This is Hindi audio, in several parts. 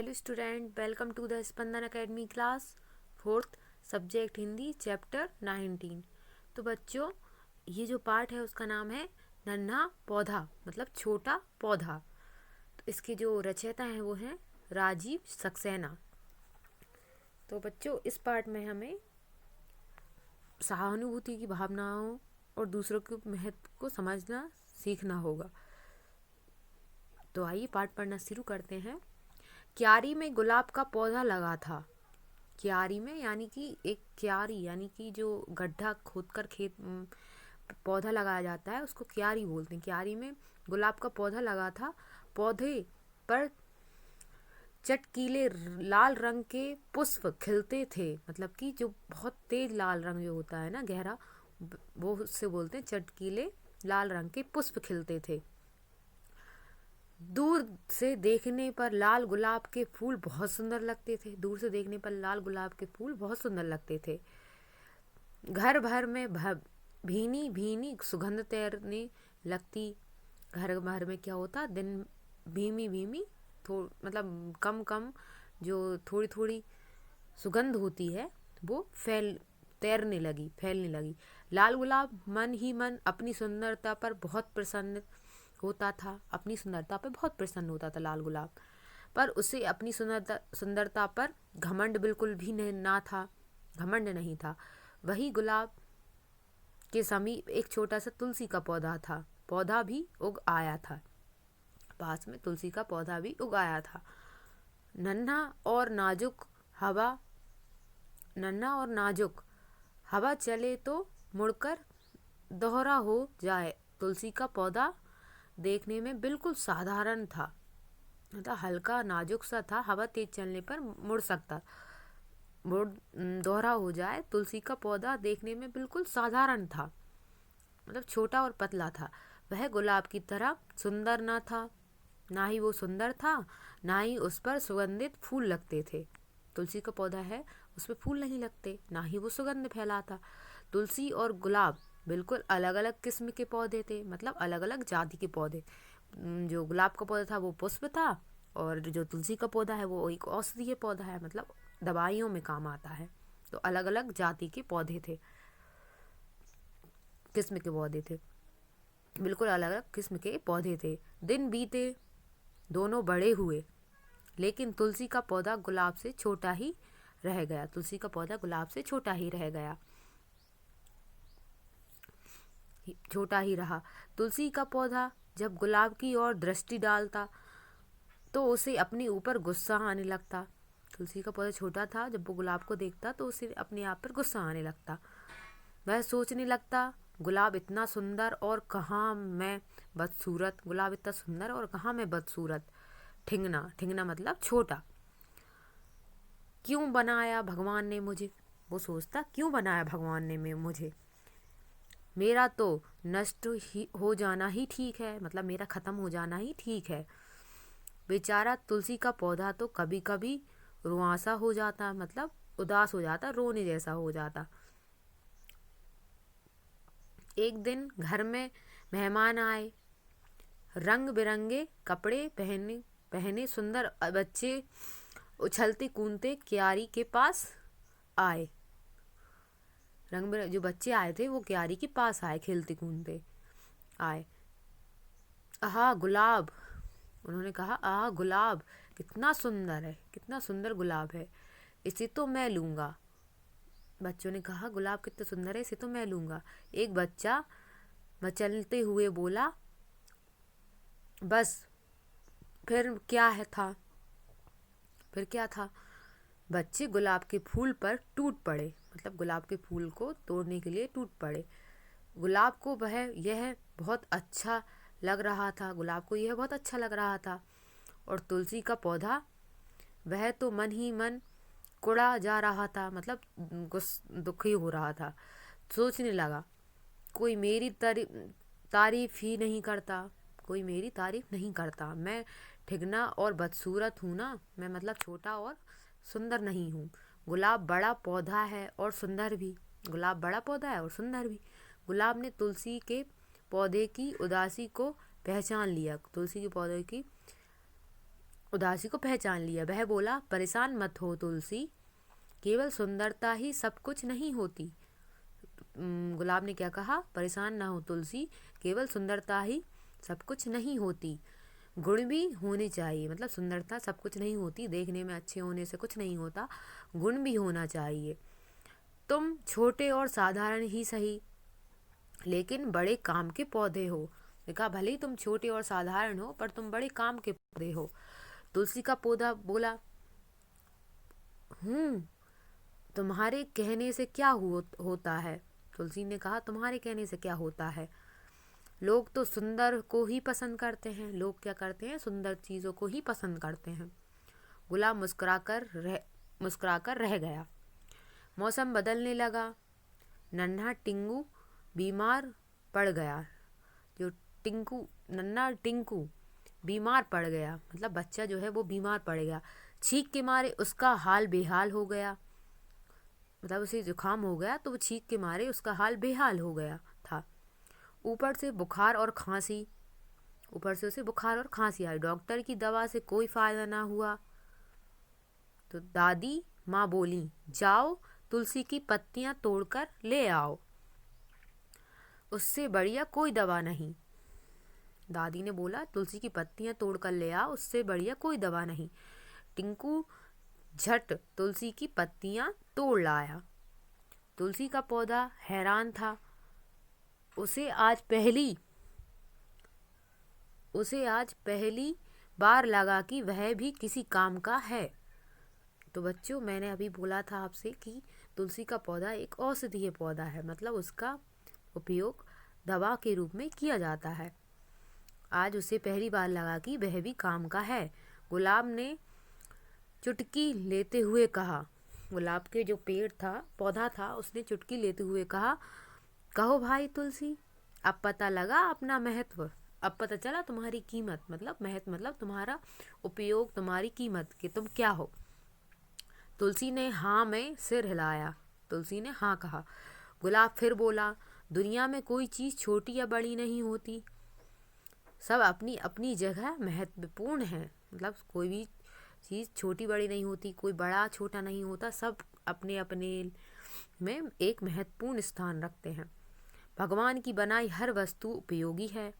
Hello student, welcome to the Spandan academy class fourth subject Hindi chapter 19। तो बच्चों, ये जो पार्ट है उसका नाम है नन्हा पौधा, मतलब छोटा पौधा। तो इसके जो रचयिता हैं वो हैं राजीव सक्सेना। तो बच्चों, इस पार्ट में हमें सहानुभूति की भावनाओं और दूसरों के महत्व को समझना सीखना होगा। तो आइए पाठ पढ़ना शुरू करते हैं। क्यारी में गुलाब का पौधा लगा था। क्यारी में यानी कि एक क्यारी यानी कि जो गड्ढा खोदकर खेत पौधा लगाया जाता है उसको क्यारी बोलते हैं। क्यारी में गुलाब का पौधा लगा था। पौधे पर चटकीले लाल रंग के पुष्प खिलते थे, मतलब कि जो बहुत तेज लाल रंग जो होता है ना, गहरा, वो उससे बोलते हैं चटकीले लाल रंग के पुष्प खिलते थे। दूर से देखने पर लाल गुलाब के फूल बहुत सुंदर लगते थे। दूर से देखने पर लाल गुलाब के फूल बहुत सुंदर लगते थे। घर भर में भीनी भीनी सुगंध तैरने लगती। घर भर में क्या होता, दिन भीमी भीमी मतलब कम कम जो थोड़ी थोड़ी सुगंध होती है वो फैलने लगी। लाल गुलाब मन ही मन अपनी सुंदरता पर बहुत प्रसन्न होता था। अपनी सुंदरता पर बहुत प्रसन्न होता था लाल गुलाब, पर उसे अपनी सुंदरता पर घमंड बिल्कुल भी ना था। घमंड नहीं था। वही गुलाब के समीप एक छोटा सा तुलसी का पौधा था। पौधा भी उग आया था। पास में तुलसी का पौधा भी उग आया था। नन्हा और नाजुक हवा चले तो मुड़कर दोहरा हो जाए। तुलसी का पौधा देखने में बिल्कुल साधारण था, मतलब हल्का नाजुक सा था। हवा तेज चलने पर दोहरा हो जाए। तुलसी का पौधा देखने में बिल्कुल साधारण था, मतलब छोटा और पतला था। वह गुलाब की तरह सुंदर न था, ना ही वो सुंदर था, ना ही उस पर सुगंधित फूल लगते थे। तुलसी का पौधा है, उसमें फूल नहीं लगते, ना ही वो सुगंध फैलाता। तुलसी और गुलाब बिल्कुल अलग अलग किस्म के पौधे थे, मतलब अलग अलग जाति के पौधे। जो गुलाब का पौधा था वो पुष्प था, और जो तुलसी का पौधा है वो एक औषधीय पौधा है, मतलब दवाइयों में काम आता है। तो अलग अलग जाति के पौधे थे, किस्म के पौधे थे, बिल्कुल अलग अलग किस्म के पौधे थे। दिन बीते, दोनों बड़े हुए, लेकिन तुलसी का पौधा गुलाब से छोटा ही रह गया। तुलसी का पौधा गुलाब से छोटा ही रहा। तुलसी का पौधा जब गुलाब की ओर दृष्टि डालता तो उसे अपने ऊपर गुस्सा आने लगता। तुलसी का पौधा छोटा था, जब वो गुलाब को देखता तो उसे अपने आप पर गुस्सा आने लगता। वह सोचने लगता, गुलाब इतना सुंदर और कहाँ मैं बदसूरत। गुलाब इतना सुंदर और कहाँ मैं बदसूरत। ठिंगना मतलब छोटा। क्यों बनाया भगवान ने मुझे। वो सोचता, क्यों बनाया भगवान ने मुझे। मेरा तो नष्ट ही हो जाना ही ठीक है, मतलब मेरा खत्म हो जाना ही ठीक है। बेचारा तुलसी का पौधा तो कभी कभी रुआंसा हो जाता, मतलब उदास हो जाता, रोने जैसा हो जाता। एक दिन घर में मेहमान आए। रंग बिरंगे कपड़े पहने सुंदर बच्चे उछलते कूदते क्यारी के पास आए। रंग बिरंगे जो बच्चे आए थे वो क्यारी के पास आए, खेलते कूदते आए। आहा गुलाब, उन्होंने कहा, आहा गुलाब कितना सुंदर है, कितना सुंदर गुलाब है, इसे तो मैं लूँगा। बच्चों ने कहा, गुलाब कितना सुंदर है, इसे तो मैं लूँगा। एक बच्चा मचलते हुए बोला, बस फिर क्या था। बच्चे गुलाब के फूल पर टूट पड़े, मतलब गुलाब के फूल को तोड़ने के लिए टूट पड़े। गुलाब को यह बहुत अच्छा लग रहा था। और तुलसी का पौधा, वह तो मन ही मन कुड़ा जा रहा था, मतलब दुखी हो रहा था। सोचने लगा, कोई मेरी तारीफ ही नहीं करता, कोई मेरी तारीफ नहीं करता। मैं ठिगना और बदसूरत हूँ ना, मैं मतलब छोटा और सुंदर नहीं हूँ। गुलाब बड़ा पौधा है और सुंदर भी। गुलाब ने तुलसी के पौधे की उदासी को पहचान लिया। तुलसी के पौधे की उदासी को पहचान लिया। वह बोला, परेशान मत हो तुलसी, केवल सुंदरता ही सब कुछ नहीं होती। गुलाब ने क्या कहा? परेशान ना हो तुलसी, केवल सुंदरता ही सब कुछ नहीं होती, गुण भी होने चाहिए। मतलब सुंदरता सब कुछ नहीं होती, देखने में अच्छे होने से कुछ नहीं होता, गुण भी होना चाहिए। तुम छोटे और साधारण ही सही, लेकिन बड़े काम के पौधे हो। देखा, भले ही तुम छोटे और साधारण हो, पर तुम बड़े काम के पौधे हो। तुलसी का पौधा बोला, तुम्हारे कहने से क्या होता है? तुलसी ने कहा, तुम्हारे कहने से क्या होता है? लोग तो सुंदर को ही पसंद करते हैं। लोग क्या करते हैं? सुंदर चीज़ों को ही पसंद करते हैं। गुलाब मुस्कुराकर रह गया। मौसम बदलने लगा। नन्हा टिंकू बीमार पड़ गया। जो नन्हा टिंकू बीमार पड़ गया, मतलब बच्चा जो है वो बीमार पड़ गया। छींक के मारे उसका हाल बेहाल हो गया। मतलब उसे जुकाम हो गया, तो वो छींक के मारे उसका हाल बेहाल हो गया था। ऊपर से उसे बुखार और खांसी आई। डॉक्टर की दवा से कोई फायदा ना हुआ। तो दादी माँ बोली, जाओ तुलसी की पत्तियां तोड़कर ले आओ, उससे बढ़िया कोई दवा नहीं। दादी ने बोला, तुलसी की पत्तियां तोड़कर ले आओ, उससे बढ़िया कोई दवा नहीं। टिंकू झट तुलसी की पत्तियां तोड़ लाया। तुलसी का पौधा हैरान था। उसे आज पहली बार लगा कि वह भी किसी काम का है। तो बच्चों, मैंने अभी बोला था आपसे कि तुलसी का पौधा एक औषधीय पौधा है, मतलब उसका उपयोग दवा के रूप में किया जाता है। आज उसे पहली बार लगा कि वह भी काम का है। गुलाब ने चुटकी लेते हुए कहा, गुलाब के जो पौधा था, उसने चुटकी लेते हुए कहा, कहो भाई तुलसी, अब पता लगा अपना महत्व, अब पता चला तुम्हारी कीमत। मतलब महत्व मतलब तुम्हारा उपयोग, तुम्हारी कीमत, कि तुम क्या हो। तुलसी ने हाँ में सिर हिलाया। तुलसी ने हाँ कहा। गुलाब फिर बोला, दुनिया में कोई चीज़ छोटी या बड़ी नहीं होती, सब अपनी अपनी जगह महत्वपूर्ण है। मतलब कोई भी चीज़ छोटी बड़ी नहीं होती, कोई बड़ा छोटा नहीं होता, सब अपने अपने में एक महत्वपूर्ण स्थान रखते हैं। भगवान की बनाई हर वस्तु उपयोगी है।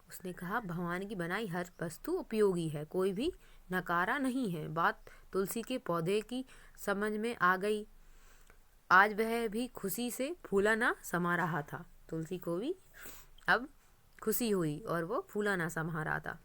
उसने कहा, भगवान की बनाई हर वस्तु उपयोगी है, कोई भी नकारा नहीं है। बात तुलसी के पौधे की समझ में आ गई। आज वह भी खुशी से फूला ना समा रहा था। तुलसी को भी अब खुशी हुई और वो फूला ना समा रहा था।